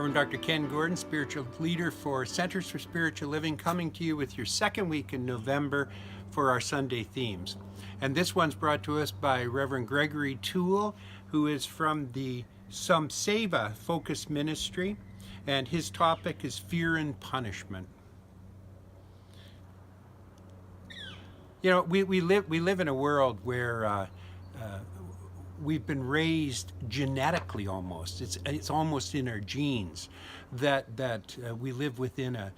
Reverend Dr. Ken Gordon, spiritual leader for Centers for Spiritual Living, coming to you with your second week in November for our Sunday themes. And this one's brought to us by Reverend Gregory Toole, who is from the Samseva Focus Ministry, and his topic is fear and punishment. You know, we live in a world where we've been raised genetically almost. It's almost in our genes that we live within a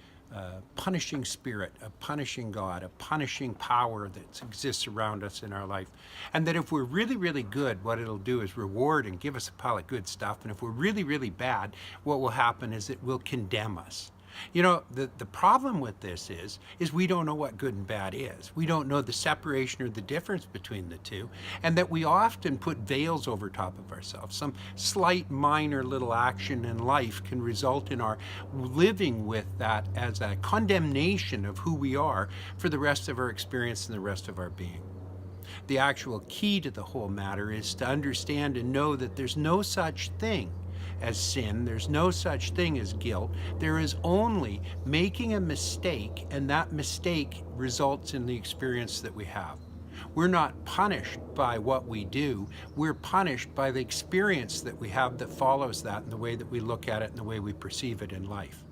punishing spirit, a punishing God, a punishing power that exists around us in our life. And that if we're really, really good, what it'll do is reward and give us a pile of good stuff. And if we're really, really bad, what will happen is it will condemn us. You know, the problem with this is we don't know what good and bad is. We don't know the separation or the difference between the two, and that we often put veils over top of ourselves. Some slight minor little action in life can result in our living with that as a condemnation of who we are for the rest of our experience and the rest of our being. The actual key to the whole matter is to understand and know that there's no such thing as sin. There's no such thing as guilt. There is only making a mistake, and that mistake results in the experience that we have. We're not punished by what we do. We're punished by the experience that we have that follows that, and the way that we look at it and the way we perceive it in life.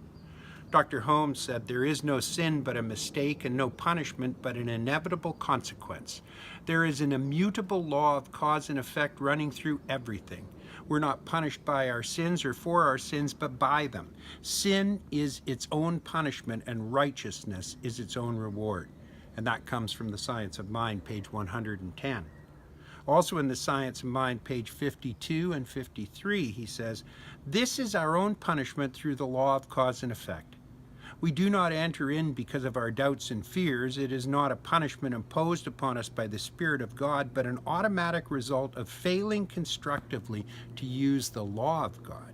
Dr. Holmes said, "There is no sin but a mistake, and no punishment but an inevitable consequence. There is an immutable law of cause and effect running through everything. We're not punished by our sins or for our sins, but by them. Sin is its own punishment, and righteousness is its own reward." And that comes from The Science of Mind, page 110. Also in The Science of Mind, page 52 and 53, he says, "This is our own punishment through the law of cause and effect. We do not enter in because of our doubts and fears. It is not a punishment imposed upon us by the Spirit of God, but an automatic result of failing constructively to use the law of God."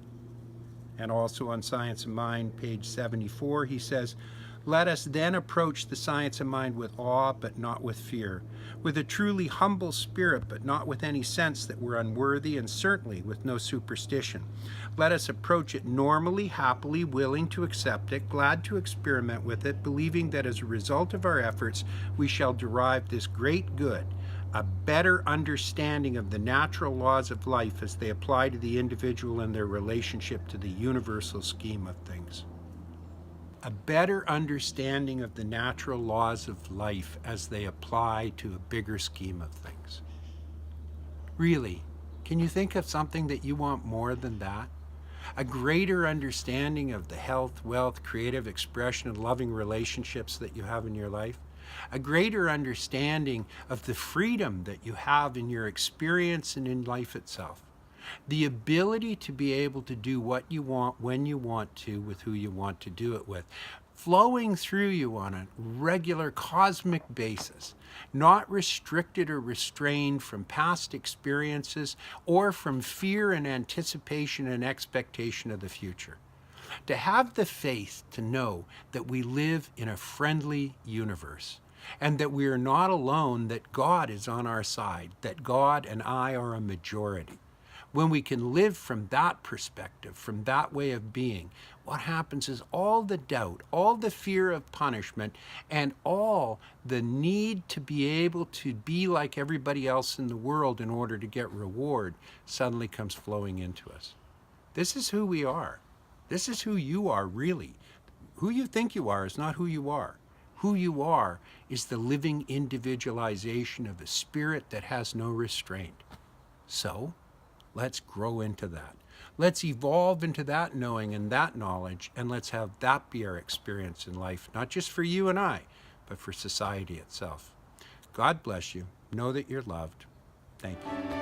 And also on Science of Mind, page 74, he says, "Let us then approach the science of mind with awe, but not with fear, with a truly humble spirit, but not with any sense that we're unworthy, and certainly with no superstition. Let us approach it normally, happily, willing to accept it, glad to experiment with it, believing that as a result of our efforts, we shall derive this great good, a better understanding of the natural laws of life as they apply to the individual and their relationship to the universal scheme of things." A better understanding of the natural laws of life as they apply to a bigger scheme of things. Really, can you think of something that you want more than that? A greater understanding of the health, wealth, creative expression, and loving relationships that you have in your life? A greater understanding of the freedom that you have in your experience and in life itself? The ability to be able to do what you want, when you want to, with who you want to do it with, flowing through you on a regular cosmic basis, not restricted or restrained from past experiences or from fear and anticipation and expectation of the future. To have the faith to know that we live in a friendly universe, and that we are not alone, that God is on our side, that God and I are a majority. When we can live from that perspective, from that way of being, what happens is all the doubt, all the fear of punishment, and all the need to be able to be like everybody else in the world in order to get reward suddenly comes flowing into us. This is who we are. This is who you are, really. Who you think you are is not who you are. Who you are is the living individualization of a spirit that has no restraint. So, let's grow into that. Let's evolve into that knowing and that knowledge, and let's have that be our experience in life, not just for you and I, but for society itself. God bless you. Know that you're loved. Thank you.